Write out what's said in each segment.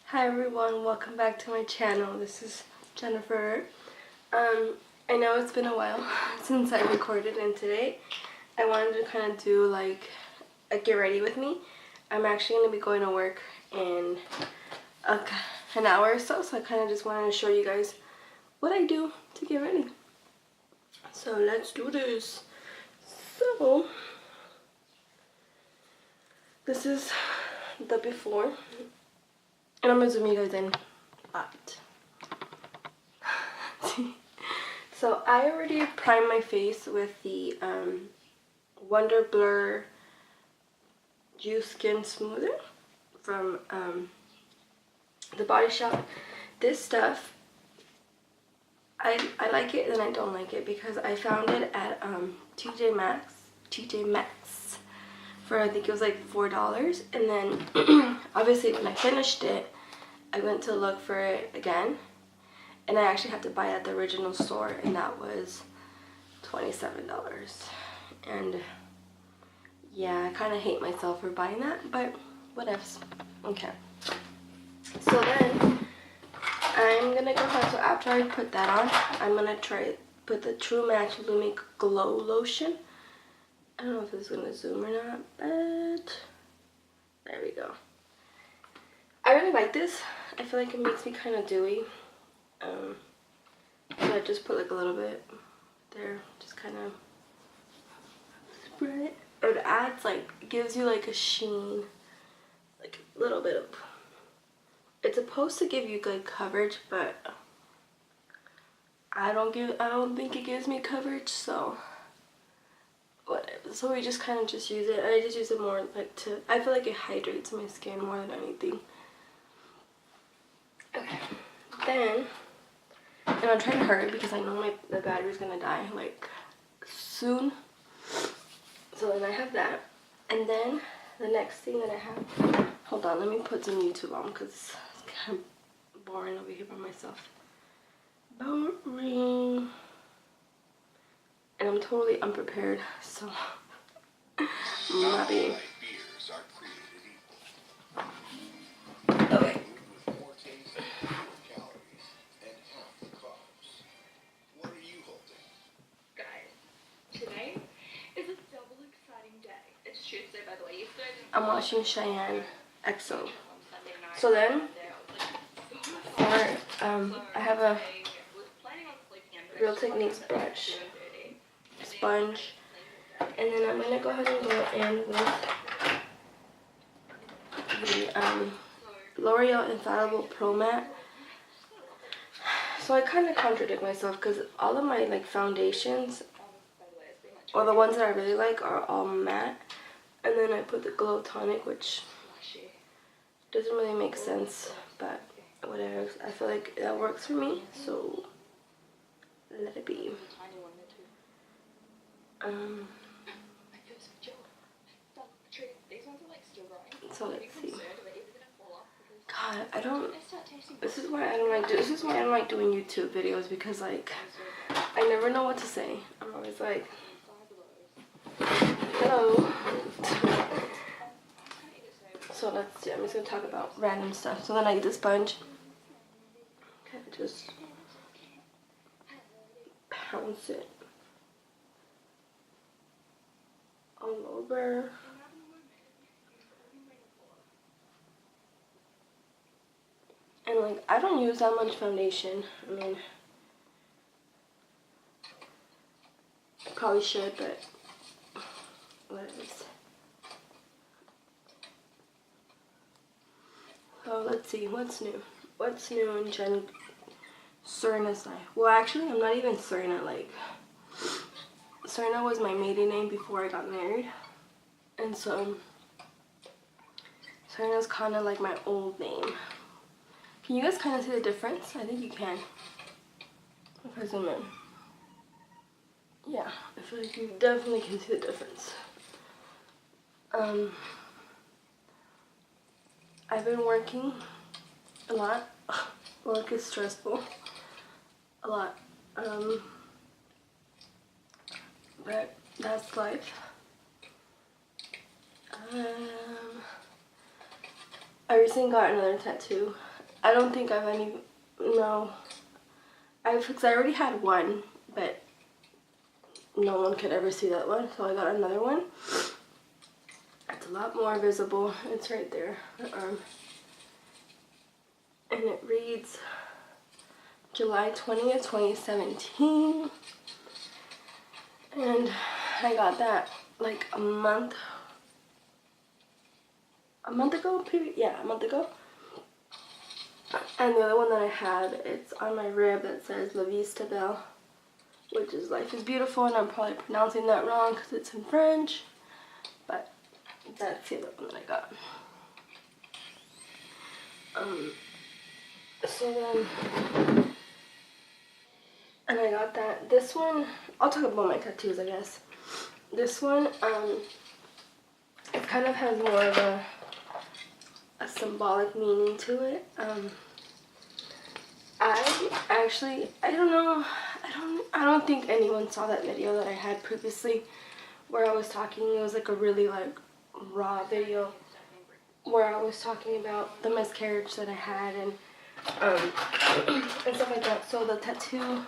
Hi everyone, welcome back to my channel. This is Jennifer. I know it's been a while since I recorded, and today I wanted to kind of do like a get ready with me. I'm actually going to be going to work in an hour or so I kind of just wanted to show you guys what I do to get ready. So let's do this. So this is the before. And I'm gonna zoom you guys in a lot. So I already primed my face with the Wonder Blur Youth Skin Smoother from the Body Shop. This stuff, I like it and I don't like it because I found it at TJ Maxx for, I think it was like $4, and then obviously when I finished it, I went to look for it again, and I actually had to buy it at the original store, and that was $27. And yeah, I kind of hate myself for buying that, but whatevs. Okay. So then I'm gonna go ahead. So after I put that on, I'm gonna put the True Match Lumi Glow Lotion. I don't know if it's gonna zoom or not, but there we go. I really like this. I feel like it makes me kind of dewy. So I just put like a little bit there, just kind of spread it. It adds like, gives you like a sheen, like a little bit of. It's supposed to give you good coverage, but I don't think it gives me coverage. So whatever. So we just kind of just use it. I just use it more like I feel like it hydrates my skin more than anything. Okay, then, and I'm trying to hurry because I know the battery's gonna die like soon. So then I have that, and then the next thing that I have, hold on, let me put some YouTube on because it's kind of boring over here by myself. Boring. And I'm totally unprepared, so maybe. Okay. I'm watching Cheyenne EXO. So then, I have a Real Techniques brush, sponge, and then I'm gonna go ahead and go in with the L'Oreal Infallible Pro Matte. So I kind of contradict myself because all of my like foundations, or the ones that I really like, are all matte. And then I put the Glow Tonic, which doesn't really make sense, but whatever. I feel like that works for me, so let it be. So let's see. God, this is why I don't like doing YouTube videos, because like I never know what to say. I'm always like, hello. So let's see, I'm just gonna talk about random stuff. So then I get the sponge. Okay, just pounce it all over. And like, I don't use that much foundation. I mean, I probably should, but whatever. So let's see, what's new? What's new in Serena's life? Well, actually, I'm not even Serena. Like, Serena was my maiden name before I got married. And so, Serena's kind of like my old name. Can you guys kind of see the difference? I think you can. If I zoom in. Yeah, I feel like you definitely can see the difference. I've been working a lot. Work is stressful. A lot. But that's life. I recently got another tattoo. I don't think I've any, no. Because I already had one, but no one could ever see that one, so I got another one. It's a lot more visible. It's right there, the arm. And it reads July 20th, 2017. And I got that like a month ago, yeah, a month ago. And the other one that I had, it's on my rib that says La Vista Belle, which is life is beautiful, and I'm probably pronouncing that wrong because it's in French, but that's the other one that I got. So then, and I got that. This one, I'll talk about my tattoos, I guess. This one, it kind of has more of a symbolic meaning to it. I don't think anyone saw that video that I had previously where I was talking. It was like a really like raw video where I was talking about the miscarriage that I had and stuff like that. So the tattoo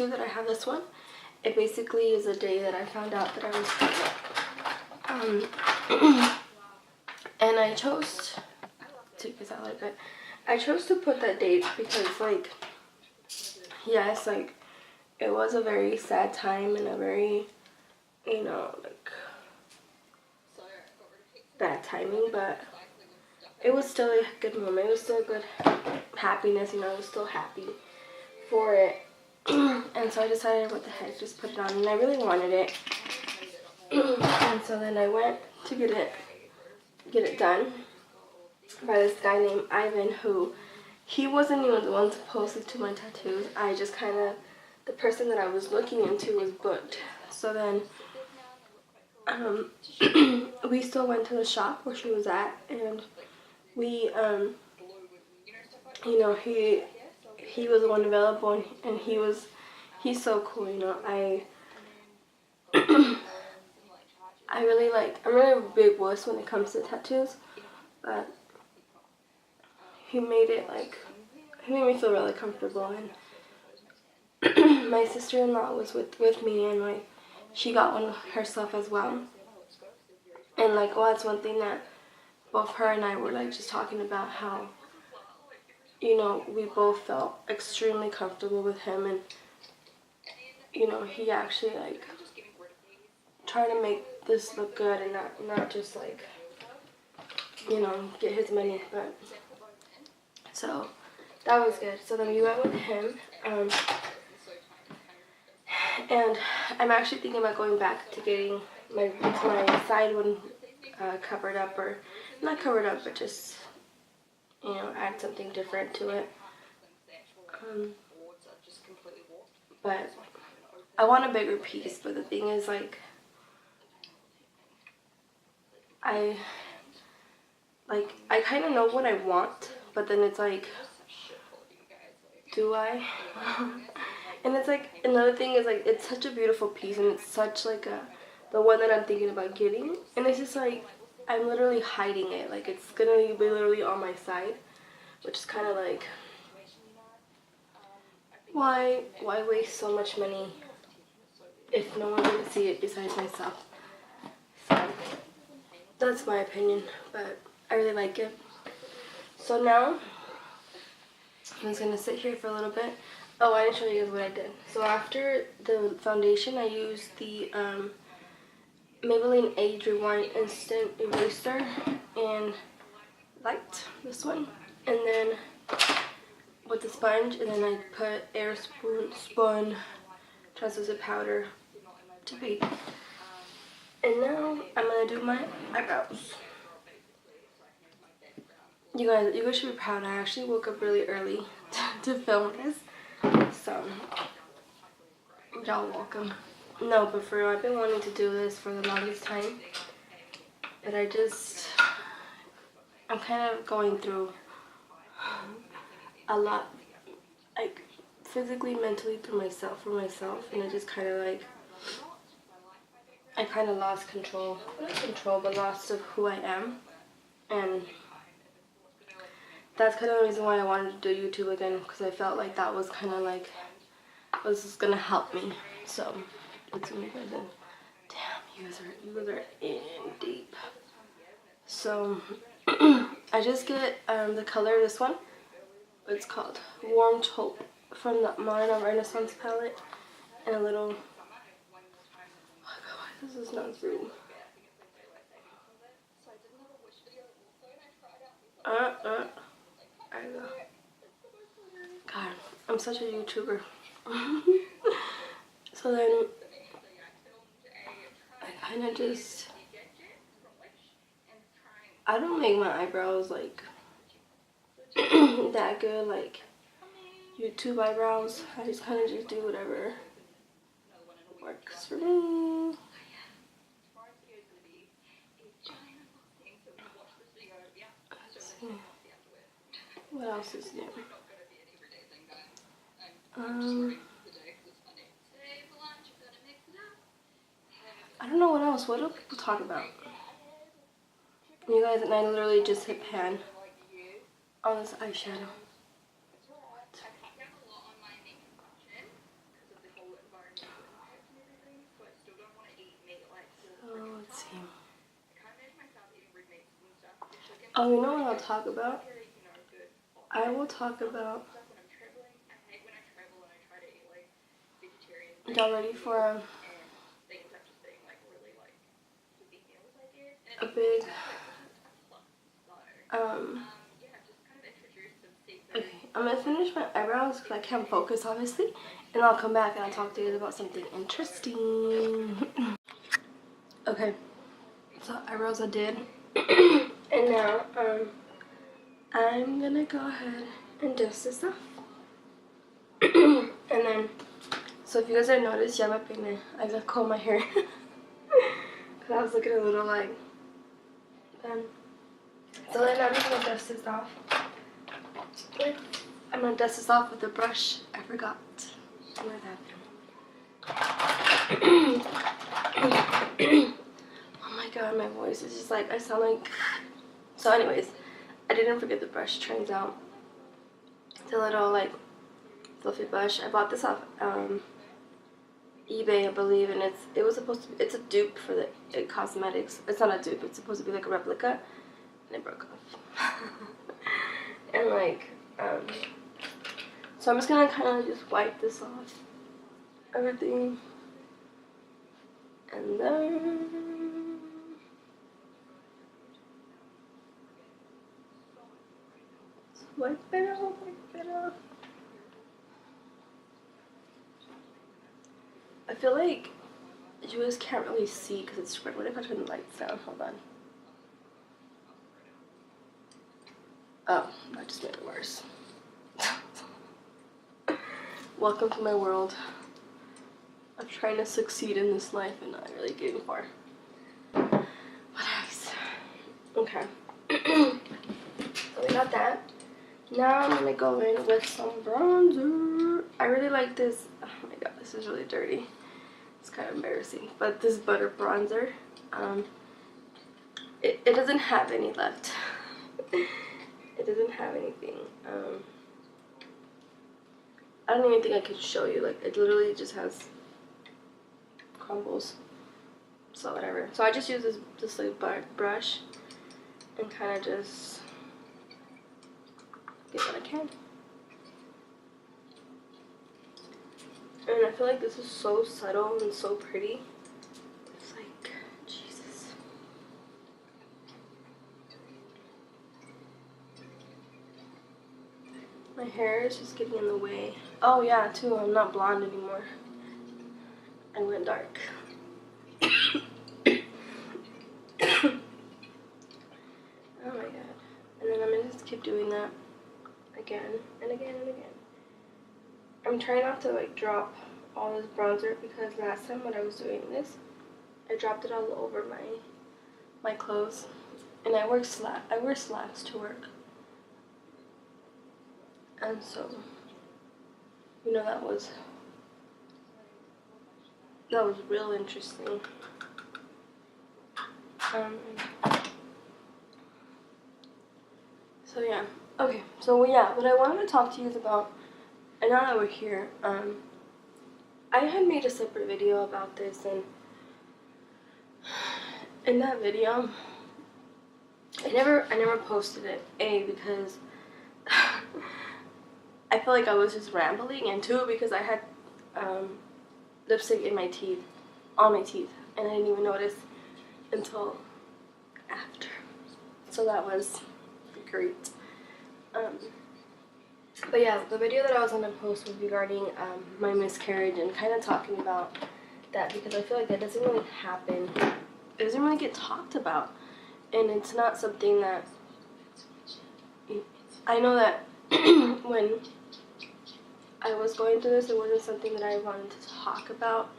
that I have, this one, it basically is a day that I found out that I was pregnant. And I chose to, because I like it. I chose to put that date because, like, yes, like, it was a very sad time and a very, you know, like, bad timing, but it was still a good moment. It was still a good happiness, you know, I was still happy for it. And so I decided, what the heck, just put it on, and I really wanted it. And so then I went to get it done by this guy named Ivan, who, he wasn't even the one supposed to my tattoos. I just kind of, the person that I was looking into was booked. So then we still went to the shop where she was at, and we you know, he was the one available, and he's so cool, you know. I'm really a big wuss when it comes to tattoos, but he made me feel really comfortable. And my sister-in-law was with me, and she got one herself as well. And that's one thing that both her and I were just talking about, how, you know, we both felt extremely comfortable with him, and, you know, he actually tried to make this look good and not just you know, get his money. But so that was good. So then we went with him, and I'm actually thinking about going back to getting my side one covered up, or not covered up, but just, you know, add something different to it. But I want a bigger piece, but the thing is, I kind of know what I want, but then it's do I? And it's another thing is it's such a beautiful piece, and it's such the one that I'm thinking about getting, and it's just I'm literally hiding it, it's gonna be literally on my side, which is kind of why waste so much money if no one's gonna see it besides myself? So that's my opinion, but I really like it. So now I'm just gonna sit here for a little bit. Oh, I didn't show you guys what I did. So after the foundation, I used the Maybelline Age Rewind Instant Eraser in light, this one, and then with the sponge, and then I put Air Spun translucent powder to bake. And now I'm gonna do my eyebrows. You guys should be proud. I actually woke up really early to film this, so y'all welcome. No, but for real, I've been wanting to do this for the longest time, but I'm kind of going through a lot, physically, mentally, for myself, and I just kind of I kind of lost control, not control, but lost of who I am, and that's kind of the reason why I wanted to do YouTube again, because I felt like that was kind of like was just gonna help me. So let's see you guys in. Damn, you guys are in deep. So I just get the color of this one. It's called Warm Taupe from the Modern Renaissance palette, and a little. Oh God, why this is not through. I go. God, I'm such a YouTuber. So then I kind of just, I don't make my eyebrows like that good, like YouTube eyebrows. I just kind of just do whatever works for me. Let's see. What else is new? I don't know what else. What do people talk about? You guys, and I literally just hit pan on this eyeshadow. So let's see. Oh, you know what I'll talk about? I will talk about. Y'all ready for a big okay, I'm gonna finish my eyebrows because I can't focus obviously, and I'll come back and I'll talk to you guys about something interesting. Okay, so eyebrows I did. And now I'm gonna go ahead and dust this off. And then, so if you guys have noticed, ya me peiné. I just comb my hair. Cause I was looking a little like done. So then I'm just gonna dust this off. I'm gonna dust this off with a brush. I forgot where that. Oh my god, my voice is just like, I sound like. So anyways, I didn't forget the brush. Turns out it's a little like fluffy brush. I bought this off eBay, I believe, and it was supposed to be, it's a dupe for the cosmetics. It's not a dupe, it's supposed to be like a replica, and it broke off. And like so I'm just gonna kind of just wipe this off everything, and then wipe it off, wipe it off. I feel like you guys can't really see because it's red. What if I turn the lights down? Hold on. Oh, that just made it worse. Welcome to my world. I'm trying to succeed in this life and not really getting far. What else? Okay. So we got that. Now I'm gonna go in with some bronzer. I really like this. Oh my god, this is really dirty. It's kind of embarrassing. But this butter bronzer, it doesn't have any left. It doesn't have anything. I don't even think I could show you. Like, it literally just has crumbles. So whatever. So I just use this like brush and kind of just get what I can. And I feel like this is so subtle and so pretty. It's like, Jesus. My hair is just getting in the way. Oh yeah, too, I'm not blonde anymore. I went dark. Oh my god. And then I'm gonna just keep doing that again and again and again. I'm trying not to like drop all this bronzer because last time when I was doing this, I dropped it all over my clothes. And I wear slacks to work. And so, you know, that was real interesting. So yeah, okay. So yeah, what I wanted to talk to you is about, and now that we're here, I had made a separate video about this, and in that video, I never posted it. A, because I feel like I was just rambling, and two, because I had lipstick in my teeth, on my teeth, and I didn't even notice until after. So that was great. But yeah, the video that I was gonna post was regarding my miscarriage and kind of talking about that, because I feel like that doesn't really happen. It doesn't really get talked about, and it's not something that I know that when I was going through this, it wasn't something that I wanted to talk about,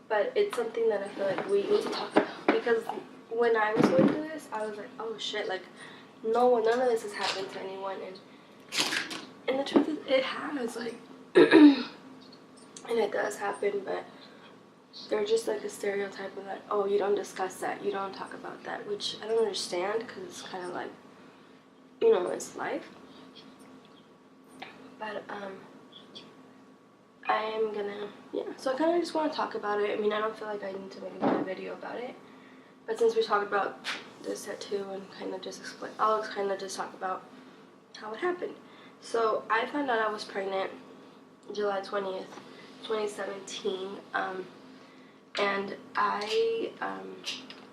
but it's something that I feel like we need to talk about, because when I was going through this, I was like, oh shit, like none of this has happened to anyone, and the truth is, it has, like, and it does happen, but they're just like a stereotype of like, oh, you don't discuss that, you don't talk about that, which I don't understand, because it's kind of like, you know, it's life. But I am gonna, yeah, so I kind of just want to talk about it. I mean, I don't feel like I need to make a video about it, but since we talked about this tattoo and kind of just explain, I'll kind of just talk about how it happened. So I found out I was pregnant July 20th, 2017, and I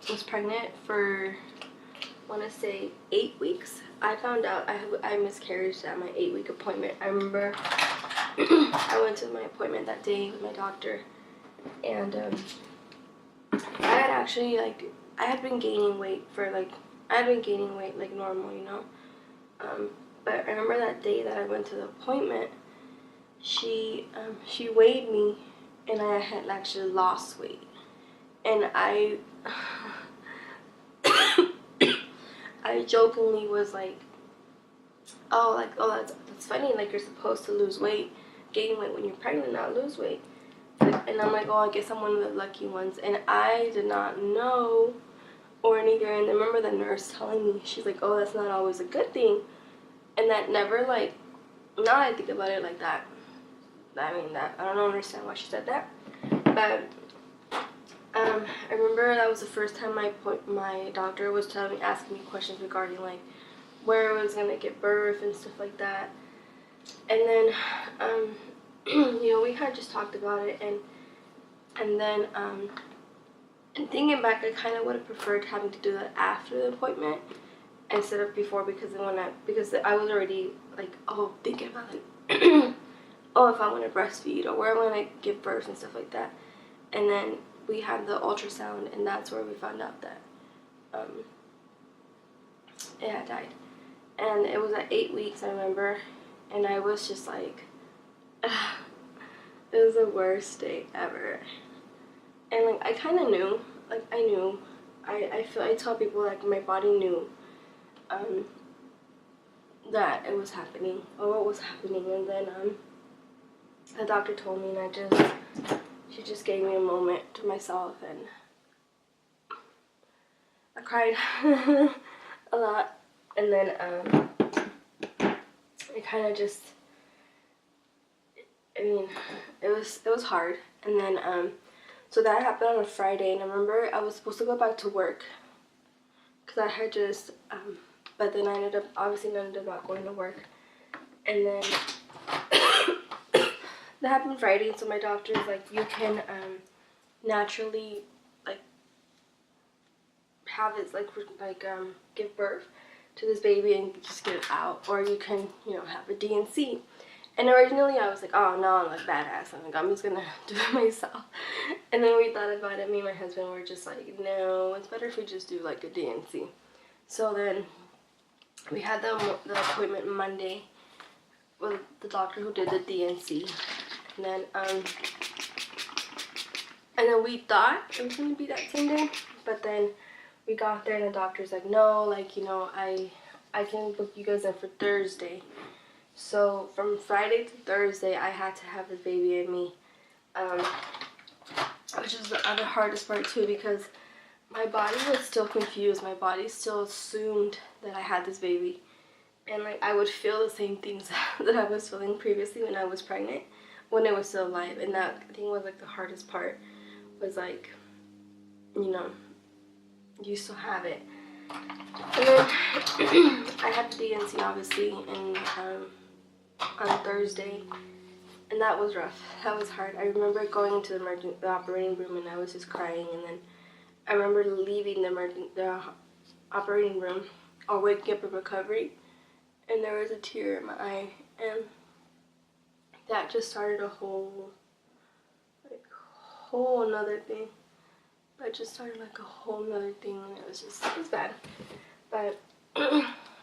was pregnant for, I want to say, 8 weeks. I found out I miscarried at my 8-week appointment. I remember I went to my appointment that day with my doctor, and I had actually, like, I had been gaining weight like normal, you know. But I remember that day that I went to the appointment, she weighed me, and I had actually lost weight, and I jokingly was like, oh, that's funny, like, you're supposed to lose weight, gain weight when you're pregnant, not lose weight. And I'm like, oh, I guess I'm one of the lucky ones. And I did not know or anything. And I remember the nurse telling me, she's like, oh, that's not always a good thing. And that never, like, now that I think about it like that, I mean, that I don't understand why she said that. But I remember that was the first time my doctor was asking me questions regarding, like, where I was gonna give birth and stuff like that. And then you know, we kind of just talked about it, and then and thinking back, I kind of would have preferred having to do that after the appointment instead of before, because I was already like, oh, thinking about like oh, if I want to breastfeed or where I'm gonna give birth and stuff like that. And then we had the ultrasound, and that's where we found out that it had died. And it was at 8 weeks, I remember, and I was just like, it was the worst day ever. And like, I kind of knew, like, I tell people, like, my body knew that it was happening, or what was happening. And then the doctor told me, and she just gave me a moment to myself, and I cried a lot. And then it kind of just, I mean, it was hard. And then so that happened on a Friday, and I remember I was supposed to go back to work, because I had just but then I ended up not going to work. And then that happened Friday, so my doctor is like, you can naturally, like, have this, like give birth to this baby and just get it out, or you can, you know, have a D&C. And originally I was like, oh no, I'm like badass, I'm like, I'm just gonna do it myself. And then we thought about it, me and my husband were just like, no, it's better if we just do like a D&C. So then we had the appointment Monday with the doctor who did the D&C. And then we thought it was gonna be that same day, but then we got there and the doctor's like, no, like, you know, I can book you guys in for Thursday. So from Friday to Thursday, I had to have this baby in me, which is the other hardest part too, because my body was still confused. My body still assumed that I had this baby, And like I would feel the same things that I was feeling previously when I was pregnant, when it was still alive. And that I think was like the hardest part, was like, you know, you still have it. And then I had the DNC obviously, and on Thursday, and that was rough. That was hard. I remember going into the operating room and I was just crying, and then I remember leaving the operating room or waking up in recovery, and there was a tear in my eye, and that just started a whole nother thing. That just started like a whole nother thing, and it was bad. But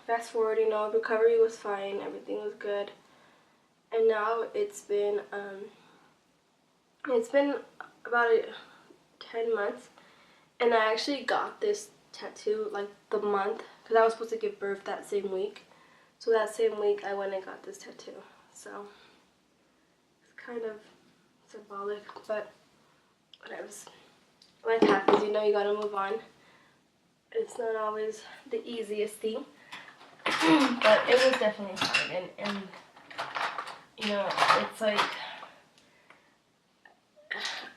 fast forward, you know, recovery was fine, everything was good, and now it's been about 10 months, and I actually got this tattoo like the month, because I was supposed to give birth that same week. So that same week I went and got this tattoo. So it's kind of symbolic, but whatever. Life happens, you know, you gotta move on. It's not always the easiest thing, but it was definitely hard, and you know, it's like,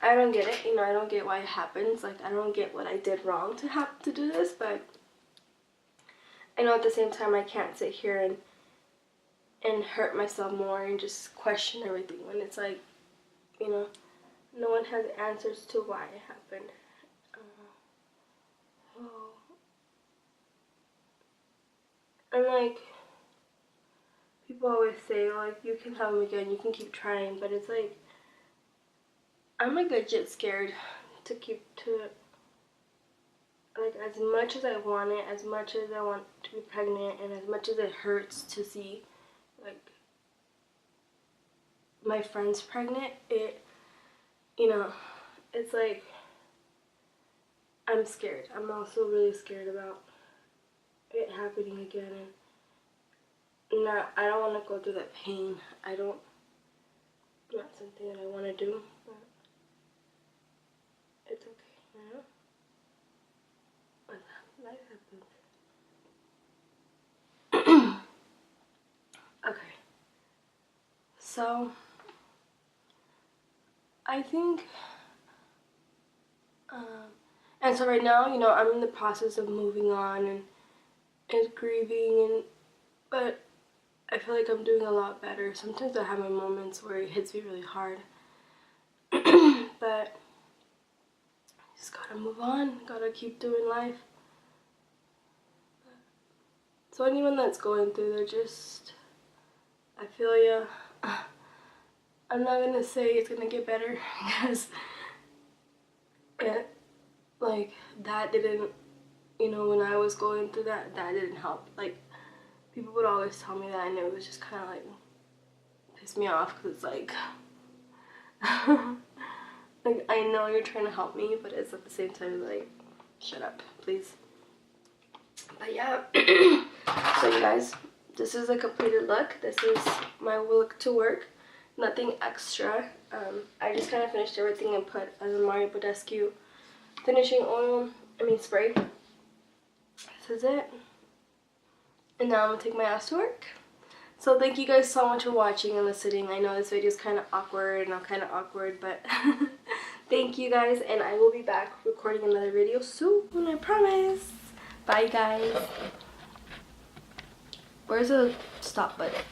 I don't get it, you know, I don't get why it happens. Like, I don't get what I did wrong to have to do this, but I know at the same time I can't sit here and hurt myself more and just question everything when it's like, you know, no one has answers to why it happened. And like, people always say, like, you can have them again, you can keep trying, but it's like, I'm like legit scared to keep to, like, as much as I want it, as much as I want to be pregnant, and as much as it hurts to see, like, my friends pregnant, you know, it's like, I'm scared. I'm also really scared about it happening again, and I don't want to go through that pain. Not something that I want to do, but it's okay, you know? Life happens. Okay. So, I think, and so right now, you know, I'm in the process of moving on and grieving, but I feel like I'm doing a lot better. Sometimes I have my moments where it hits me really hard, but just gotta move on, gotta keep doing life. So anyone that's going through, I feel ya. I'm not gonna say it's gonna get better, because that didn't, you know, when I was going through that didn't help. Like, people would always tell me that, and it was just kind of like, piss me off, because it's like, like, I know you're trying to help me, but it's at the same time like, shut up, please. But yeah, so you guys, this is a completed look. This is my look to work. Nothing extra. I just kind of finished everything and put a Mario Badescu finishing spray. This is it. And now I'm gonna take my ass to work. So thank you guys so much for watching and listening. I know this video is kind of awkward, and I'm kind of awkward, but thank you guys, and I will be back recording another video soon, I promise. Bye guys. Where's the stop button?